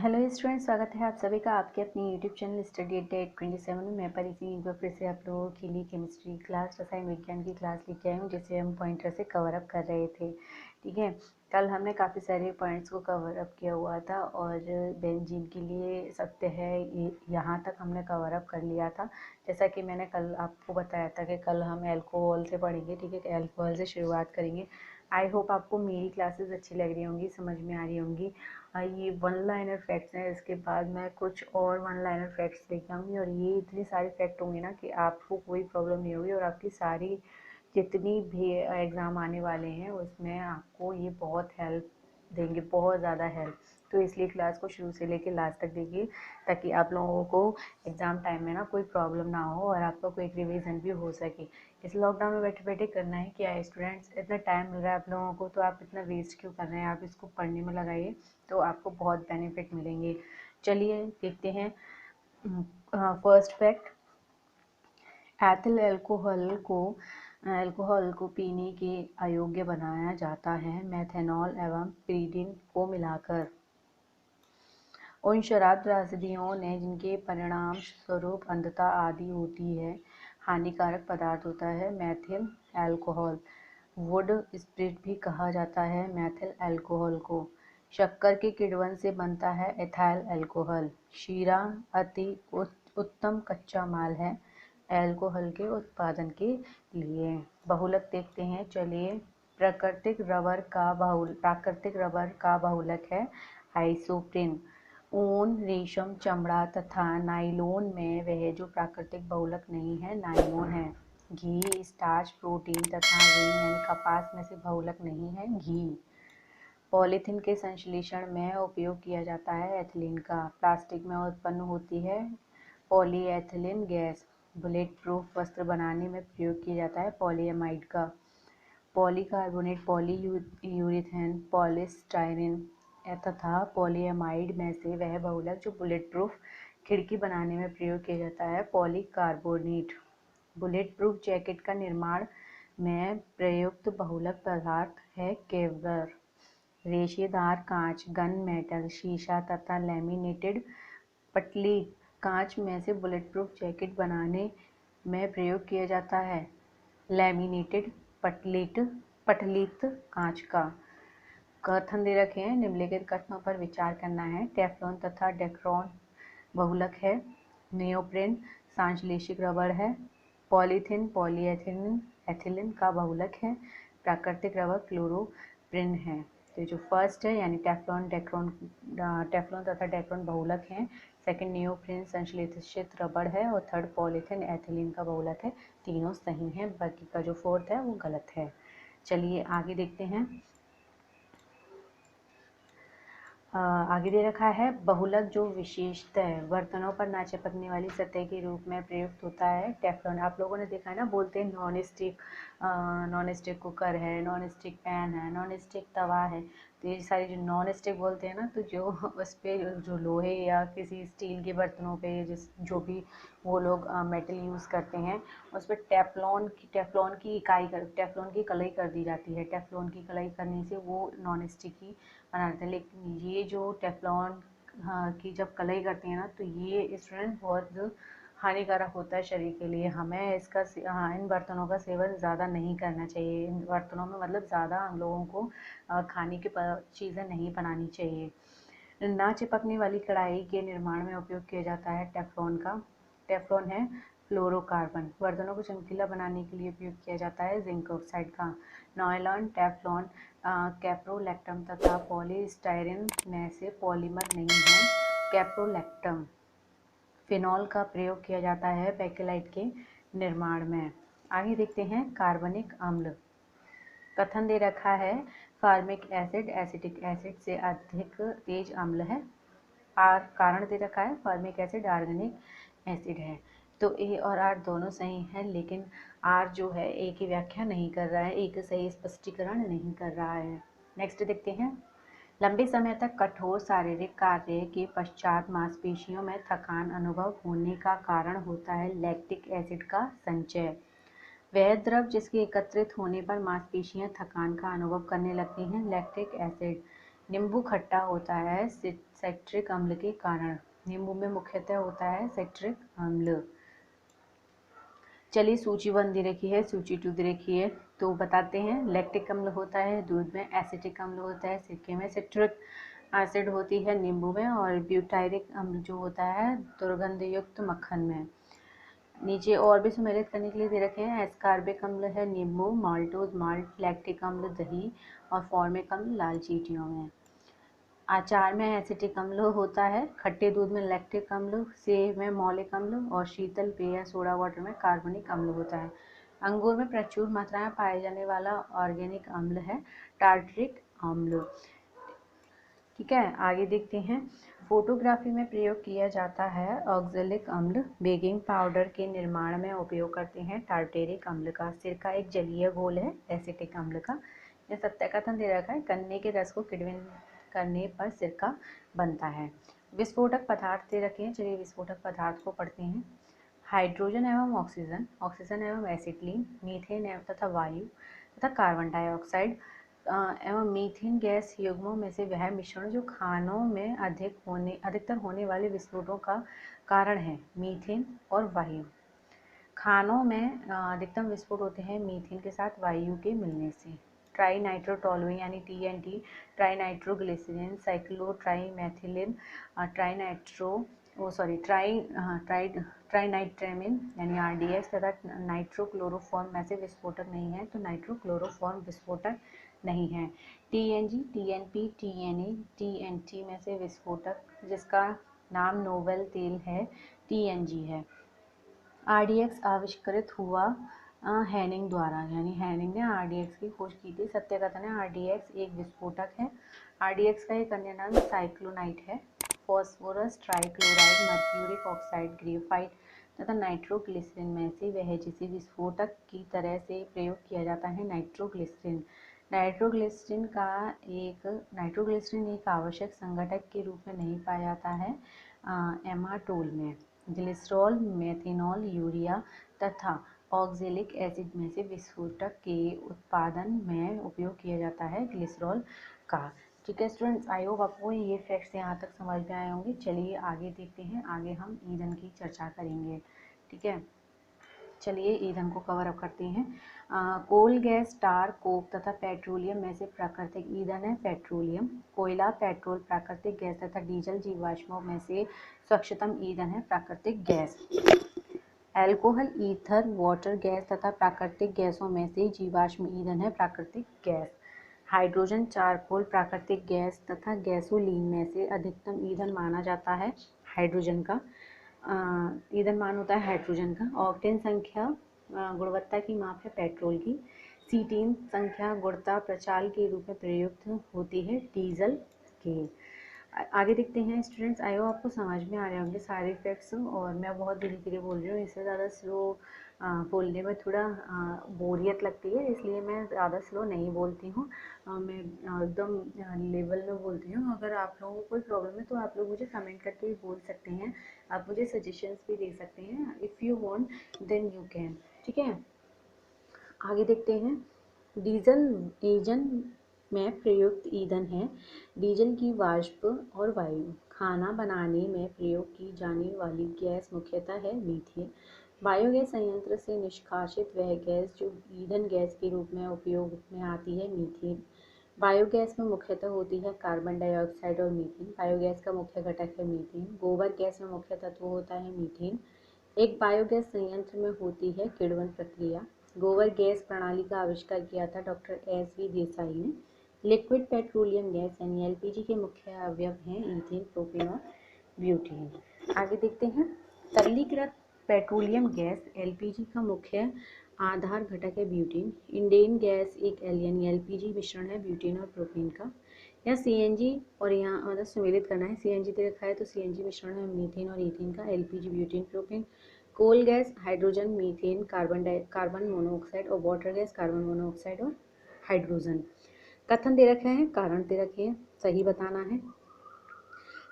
Hello student, स्वागत है आप सभी का आपके अपनी यूट्यूब चैनल स्टडी डेट 27 में। मैं परिसी एक बार फिर से आप लोगों के लिए केमिस्ट्री क्लास, रसायन विज्ञान की क्लास लेके आई हूँ, जिसे हम पॉइंटर से कवर अप कर रहे थे। ठीक है, कल हमने काफ़ी सारे पॉइंट्स को कवर अप किया हुआ था और बेंजीन के लिए सत्य है यहाँ तक हमने कवर अप कर लिया था। जैसा कि मैंने कल आपको बताया था कि कल हम एल्कोहल से पढ़ेंगे। ठीक है, एल्कोहल से शुरुआत करेंगे। आई होप आपको मेरी क्लासेस अच्छी लग रही होंगी, समझ में आ रही होंगी। ये वन लाइनर फैक्ट्स हैं। इसके बाद मैं कुछ और वन लाइनर फैक्ट्स लेके आऊँगी और ये इतने सारे फैक्ट होंगे ना कि आपको कोई प्रॉब्लम नहीं होगी और आपकी सारी जितनी भी एग्ज़ाम आने वाले हैं उसमें आपको ये बहुत हेल्प देंगे, बहुत ज़्यादा हेल्प। तो इसलिए क्लास को शुरू से लेकर लास्ट तक देखिए, ताकि आप लोगों को एग्ज़ाम टाइम में ना कोई प्रॉब्लम ना हो और आपका कोई रिवीजन भी हो सके। इस लॉकडाउन में बैठे बैठे करना है क्या है स्टूडेंट्स, इतना टाइम मिल रहा है आप लोगों को, तो आप इतना वेस्ट क्यों कर रहे हैं। आप इसको पढ़ने में लगाइए तो आपको बहुत बेनिफिट मिलेंगे। चलिए देखते हैं फर्स्ट फैक्ट। एथिल अल्कोहल को पीने के अयोग्य बनाया जाता है मेथनॉल एवं पिरीडिन को मिलाकर। उन शराब त्रासदियों ने जिनके परिणाम स्वरूप अंधता आदि होती है, हानिकारक पदार्थ होता है मेथिल अल्कोहल। वुड स्पिरिट भी कहा जाता है मेथिल अल्कोहल को। शक्कर के किण्वन से बनता है एथाइल अल्कोहल। शीरा अति उत्तम कच्चा माल है अल्कोहल के उत्पादन के लिए। बहुलक देखते हैं, चलिए। प्राकृतिक रबर का बहुलक है आइसोप्रीन। ऊन, रेशम, चमड़ा तथा नाइलोन में वह जो प्राकृतिक बहुलक नहीं है नाइलोन है। घी, स्टार्च, प्रोटीन तथा रुई यानी कपास में से बहुलक नहीं है घी। पॉलीथीन के संश्लेषण में उपयोग किया जाता है एथिलीन का। प्लास्टिक में उत्पन्न होती है पॉलीएथिलीन गैस। बुलेट प्रूफ वस्त्र बनाने में प्रयोग किया जाता है पॉलीएमाइड का। पॉलीकार्बोनेट, पॉलीयूरेथेन, पॉलीस्टाइरीन तथा पॉलीएमाइड में से वह बहुलक जो बुलेट प्रूफ खिड़की बनाने में प्रयोग किया जाता है पॉलीकार्बोनेट। बुलेट प्रूफ जैकेट का निर्माण में प्रयुक्त बहुलक पदार्थ है केवलर। रेशेदार कांच, गन मेटल, शीशा तथा लैमिनेटेड पटली कांच में से बुलेट प्रूफ जैकेट बनाने में प्रयोग किया जाता है लैमिनेटेड पटलित कांच का। कथन दे रखे हैं, निम्नलिखित कथनों पर विचार करना है। टेफ्लॉन तथा डेक्रोन बहुलक है। नियोप्रेन संश्लेषित रबर है। पॉलीथीन एथिलीन का बहुलक है। प्राकृतिक रबर क्लोरोप्रीन है। तो जो फर्स्ट है यानी टेफ्लॉन तथा डेक्रोन बहुलक हैं। सेकंड नियोप्रीन संश्लेषित रबर है और थर्ड पॉलीथीन एथिलीन का बहुलक है। तीनों सही हैं, बाकी का जो फोर्थ है वो गलत है। चलिए आगे देखते हैं। आगे दे रखा है, बहुलक जो विशेषतः बर्तनों पर ना चिपकने वाली सतह के रूप में प्रयुक्त होता है टेफ्लॉन। आप लोगों ने देखा है ना, बोलते हैं नॉन स्टिक कुकर है, नॉन स्टिक पैन है, नॉन स्टिक तवा है। तो ये सारी जो नॉन स्टिक बोलते हैं ना, तो जो उस पर जो लोहे या किसी स्टील के बर्तनों पे जो भी वो लोग मेटल यूज़ करते हैं, उस पर टेफ्लॉन की कलई कर दी जाती है। टेफ्लॉन की कलई करने से वो नॉन स्टिक ही बनाते हैं। लेकिन ये जो टेफ्लॉन की जब कलई करते हैं ना, तो ये स्टूडेंट बहुत हानिकारक होता है शरीर के लिए। हमें इन बर्तनों का सेवन ज़्यादा नहीं करना चाहिए। इन बर्तनों में मतलब ज़्यादा हम लोगों को खाने की चीज़ें नहीं बनानी चाहिए। ना चिपकने वाली कढ़ाई के निर्माण में उपयोग किया जाता है टेफ्लॉन का। टेफ्लॉन है फ्लोरोकार्बन। बर्तनों को चमकीला बनाने के लिए उपयोग किया जाता है जिंक ऑक्साइड का। नायलॉन, टेफ्लॉन, कैप्रोलैक्टम तथा पॉलीस्टाइरीन में से पॉलीमर नहीं है कैप्रोलैक्टम। फिनॉल का प्रयोग किया जाता है बेकेलाइट के निर्माण में। आगे देखते हैं, कार्बनिक अम्ल। कथन दे रखा है, फार्मिक एसिड एसिटिक एसिड से अधिक तेज अम्ल है। कारण दे रखा है, फार्मिक एसिड ऑर्गेनिक एसिड है। तो ए और आर दोनों सही हैं, लेकिन आर जो है ए की व्याख्या नहीं कर रहा है, ए का सही स्पष्टीकरण नहीं कर रहा है। नेक्स्ट देखते हैं, लंबे समय तक कठोर शारीरिक कार्य के पश्चात मांसपेशियों में थकान अनुभव होने का कारण होता है लैक्टिक एसिड का संचय। वह द्रव जिसके एकत्रित होने पर मांसपेशियां थकान का अनुभव करने लगती हैं, लैक्टिक एसिड। नींबू खट्टा होता है सिट्रिक अम्ल के कारण। नींबू में मुख्यतः होता है सिट्रिक अम्ल। चलिए सूचीबंद रखी है, सूची 2 दे रखी है तो बताते हैं। लैक्टिक अम्ल होता है दूध में, एसिटिक अम्ल होता है सिरके में, सिट्रिक एसिड होती है नींबू में, और ब्यूटायरिक अम्ल जो होता है दुर्गंध युक्त मक्खन में। नीचे और भी सम्मिलित करने के लिए दे रखे हैं। एस्कार्बिक अम्ल है नींबू, माल्टोज माल्ट, लैक्टिक अम्ल दही, और फॉर्मिक अम्ल लाल चींटियों में। अचार में एसिटिक अम्ल होता है, खट्टे दूध में लैक्टिक अम्ल, सेब में मौलिक अम्ल, और शीतल पेय या सोडा वाटर में कार्बनिक अम्ल होता है। अंगूर में प्रचुर मात्रा में पाए जाने वाला ऑर्गेनिक अम्ल है टार्टरिक अम्ल। ठीक है, आगे देखते हैं। फोटोग्राफी में प्रयोग किया जाता है ऑक्जेलिक अम्ल। बेकिंग पाउडर के निर्माण में उपयोग करते हैं टार्टेरिक अम्ल का। सिरका एक जलीय घोल है एसिटिक अम्ल का। यह सत्य कथन दे रखा है, गन्ने के रस को किण्वित करने पर सिरका बनता है। विस्फोटक पदार्थ दे रखे हैं, चलिए विस्फोटक पदार्थ को पढ़ते हैं। हाइड्रोजन एवं ऑक्सीजन, ऑक्सीजन एवं एसिटिलीन, मीथेन एवं तथा वायु तथा कार्बन डाइऑक्साइड एवं मीथेन गैस युग्मों में से वह मिश्रण जो खानों में अधिकतर होने वाले विस्फोटों का कारण है। मीथेन और वायु। खानों में अधिकतम विस्फोट होते हैं मीथेन के साथ वायु के मिलने से। ट्राई नाइट्रोटोलुइन यानी TNT, ट्राई नाइट्रोग्लिसरीन, साइक्लोट्राईमेथिलिन, ट्राई नाइट्रेमिन यानी RDX तथा नाइट्रोक्लोरोफॉर्म में से विस्फोटक नहीं है, तो नाइट्रोक्लोरोफॉर्म विस्फोटक नहीं है। TNG, TNP, TNA, TNT में से विस्फोटक जिसका नाम नोवेल तेल है TNG है। RDX आविष्कृत हुआ हैनिंग द्वारा, यानी हैनिंग ने RDX की खोज की थी। सत्य कथन है RDX एक विस्फोटक है। RDX का एक अन्य नाम साइक्लोनाइट है। Phosphorus trichloride, mercuric oxide, graphite तथा नाइट्रोग्लिसरीन में से वह जिसे विस्फोटक की तरह से प्रयोग किया जाता है नाइट्रोग्लिसरीन। नाइट्रोग्लिसरीन एक आवश्यक संघटक के रूप में नहीं पाया जाता है एमाटोल में। ग्लिसरॉल, मेथेनॉल, यूरिया तथा ऑक्जेलिक एसिड में से विस्फोटक के उत्पादन में उपयोग किया जाता है ग्लिसरॉल का। ठीक है स्टूडेंट्स, आई होप आपको ये फैक्ट्स यहाँ तक समझ में आए होंगे। चलिए आगे देखते हैं, आगे हम ईंधन की चर्चा करेंगे। ठीक है, चलिए ईंधन को कवर अप करते हैं। कोल गैस, टार, कोक तथा पेट्रोलियम में से प्राकृतिक ईंधन है पेट्रोलियम। कोयला, पेट्रोल प्राकृतिक गैस तथा डीजल जीवाश्मों में से स्वच्छतम ईंधन है प्राकृतिक gas. Alcohol, ether, water gas तथा प्राकृतिक गैसों में से जीवाश्म ईंधन है प्राकृतिक गैस। हाइड्रोजन, चारकोल प्राकृतिक गैस तथा गैसोलीन में से अधिकतम ईंधन माना जाता है हाइड्रोजन का। ईंधन मान होता है हाइड्रोजन का। ऑक्टेन संख्या गुणवत्ता की माप है पेट्रोल की। सीटीन संख्या गुणता प्रचाल के रूप में प्रयुक्त होती है डीजल के। आगे देखते हैं स्टूडेंट्स, आई होप आपको समझ में आ रहे होंगे सारे फैक्ट्स, और मैं बहुत धीरे धीरे बोल रही हूँ, इससे ज़्यादा स्लो बोलने में थोड़ा बोरियत लगती है, इसलिए मैं ज़्यादा स्लो नहीं बोलती हूँ। मैं एकदम लेवल में बोलती हूँ। अगर आप लोगों को कोई प्रॉब्लम है तो आप लोग मुझे कमेंट करके भी बोल सकते हैं, आप मुझे सजेशंस भी दे सकते हैं। If you want then you can. ठीक है, आगे देखते हैं। डीजल इंजन में प्रयुक्त ईंधन है डीजल की वाष्प और वायु। खाना बनाने में प्रयोग की जाने वाली गैस मुख्यतः है मीथेन। बायोगैस संयंत्र से निष्कासित वह गैस जो ईंधन गैस के रूप में उपयोग में आती है मीथेन। बायोगैस में मुख्यतः होती है कार्बन डाइऑक्साइड और मीथेन। बायोगैस का मुख्य घटक है मीथेन। गोबर गैस में मुख्य तत्व होता है मीथेन। एक बायोगैस संयंत्र में होती है किण्वन प्रक्रिया। गोबर गैस प्रणाली का आविष्कार किया था डॉक्टर SV देसाई ने। लिक्विड पेट्रोलियम गैस यानी LPG के मुख्य अवयव हैं ईथेन, प्रोपेन और ब्यूटेन। आगे देखते हैं। तरलीकृत पेट्रोलियम गैस LPG का मुख्य आधार घटक है ब्यूटेन। इंडेन गैस एक यानी LPG मिश्रण है ब्यूटेन और प्रोपेन का। या CNG, और यहाँ मतलब सम्मिलित करना है, CNG दे रखा है तो CNG मिश्रण है मीथेन और ईथेन का। LPG butane propane. Coal gas hydrogen, methane, carbon monoxide, और वाटर गैस कार्बन मोनोऑक्साइड और हाइड्रोजन। कथन दे रखे हैं, कारण दे रखे हैं, सही बताना है।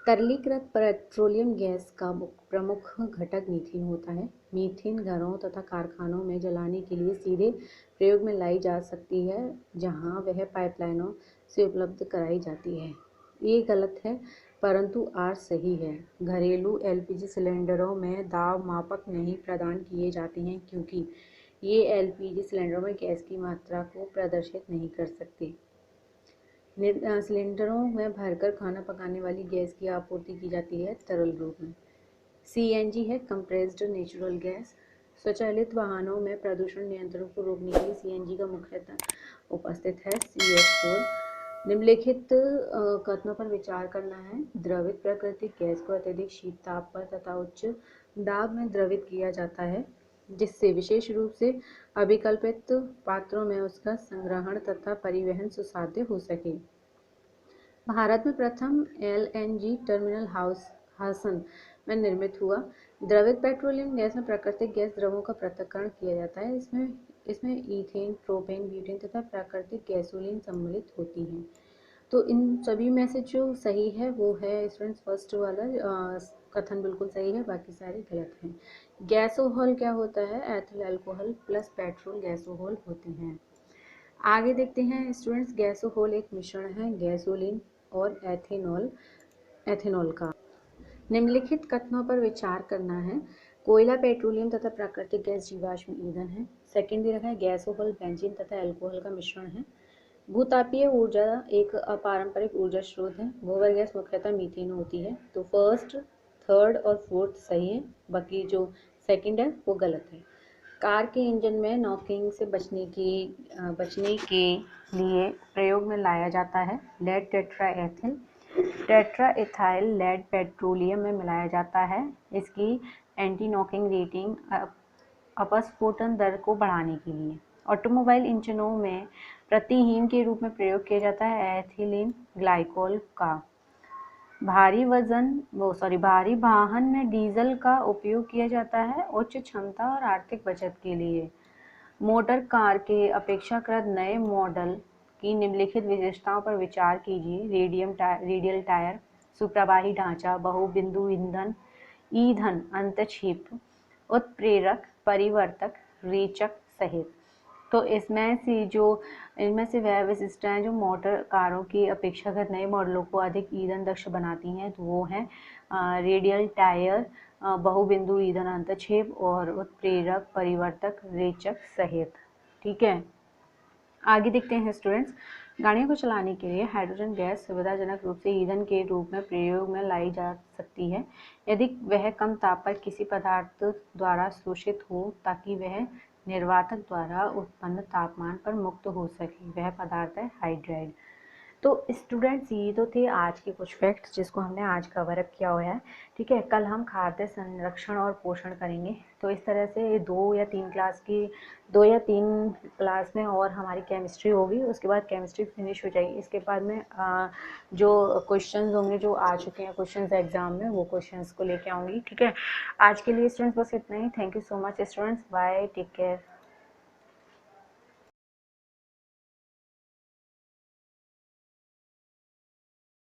तरलीकृत पेट्रोलियम गैस का प्रमुख घटक मीथेन होता है। मीथेन घरों तथा कारखानों में जलाने के लिए सीधे प्रयोग में लाई जा सकती है, जहां वह पाइपलाइनों से उपलब्ध कराई जाती है। ए गलत है परंतु आर सही है। घरेलू एलपीजी सिलेंडरों में दाब मापक नहीं प्रदान किए जाते हैं क्योंकि ये एलपीजी सिलेंडरों में गैस की मात्रा को प्रदर्शित नहीं कर सकते। सिलेंडरों में भरकर खाना पकाने वाली गैस की आपूर्ति की जाती है तरल रूप में। सीएनजी है कंप्रेस्ड नेचुरल गैस। स्वचालित वाहनों में प्रदूषण नियंत्रण को रोकने के लिए सीएनजी का मुख्यतः उपस्थित है। CH4 निम्नलिखित कथनों पर विचार करना है। द्रवित प्राकृतिक गैस को अत्यधिक शीत ताप पर तथा उच्च दाब में द्रवित किया जाता है जिससे विशेष रूप से अभिकल्पित पात्रों में उसका संग्रहण तथा परिवहन सुसाध्य हो सके। भारत में प्रथम LNG टर्मिनल हासन में निर्मित हुआ। द्रवित पेट्रोलियम गैस में प्राकृतिक गैस द्रवों का पृथक्करण किया जाता है। इसमें ईथेन, प्रोपेन, ब्यूटेन तथा प्राकृतिक गैसोलीन सम्मिलित होती हैं। तो इन सभी में से जो सही है वो है स्टूडेंट्स फर्स्ट वाला कथन बिल्कुल सही है, बाकी सारे गलत हैं। गैसोहॉल क्या होता है? एथिल अल्कोहल प्लस पेट्रोल गैसोहॉल होते हैं। आगे देखते हैं स्टूडेंट्स, गैसोहॉल एक मिश्रण है गैसोलीन और एथेनॉल का। निम्नलिखित कथनों पर विचार करना है। कोयला, पेट्रोलियम तथा प्राकृतिक गैस जीवाश्म ईंधन है। सेकंड दे रखा है गैसोहॉल बेंजीन तथा अल्कोहल का मिश्रण है। भूतापीय ऊर्जा एक अपारंपरिक ऊर्जा स्रोत है। गोबर गैस मुख्यतः मीथेन होती है। तो फर्स्ट, थर्ड और फोर्थ सही है, बाकी जो सेकंड है वो गलत है। कार के इंजन में नॉकिंग से बचने के लिए प्रयोग में लाया जाता है lead tetraethyl. Tetra ethyl lead petroleum में मिलाया जाता है। इसकी एंटी नॉकिंग रेटिंग अपस्फोटन दर को बढ़ाने के लिए। ऑटोमोबाइल इंजनों में प्रतिहीन के रूप में प्रयोग किया जाता है एथिलीन ग्लाइकोल का। भारी वाहन में डीजल का उपयोग किया जाता है उच्च क्षमता और आर्थिक बचत के लिए। मोटर कार के अपेक्षाकृत नए मॉडल की निम्नलिखित विशेषताओं पर विचार कीजिए। रेडियल टायर, सुप्रवाही ढांचा, बहुबिंदु ईंधन अंतक्षेप, उत्प्रेरक, परिवर्तक, रेचक सहित। तो इनमें से वह विशिष्टताएं जो मोटर कारों की अपेक्षाकृत नए मॉडलों को अधिक ईंधन दक्ष बनाती हैं तो वो हैं रेडियल टायर, बहुबिंदु ईंधन अंतक्षेप और उत्प्रेरक, परिवर्तक, रेचक सहित। ठीक है, आगे देखते हैं स्टूडेंट्स। गाड़ियों को चलाने के लिए हाइड्रोजन गैस सुविधाजनक रूप से ईंधन के रूप में प्रयोग में लाई जा सकती है यदि वह कम ताप पर किसी पदार्थ द्वारा शोषित हो ताकि वह निर्वातक द्वारा उत्पन्न तापमान पर मुक्त हो सके। वह पदार्थ है हाइड्राइड। तो स्टूडेंट्स ये तो थे आज के कुछ फैक्ट्स जिसको हमने आज कवर अप किया हुआ है। ठीक है, कल हम खाद्य संरक्षण और पोषण करेंगे। तो इस तरह से 2 या 3 क्लास में और हमारी केमिस्ट्री होगी। उसके बाद केमिस्ट्री फिनिश हो जाएगी। इसके बाद में जो क्वेश्चंस होंगे जो आ चुके हैं क्वेश्चंस एग्जाम में वो क्वेश्चंस को लेके आऊँगी। ठीक है, आज के लिए स्टूडेंट्स बस इतना ही। Thank you so much students, bye, take care.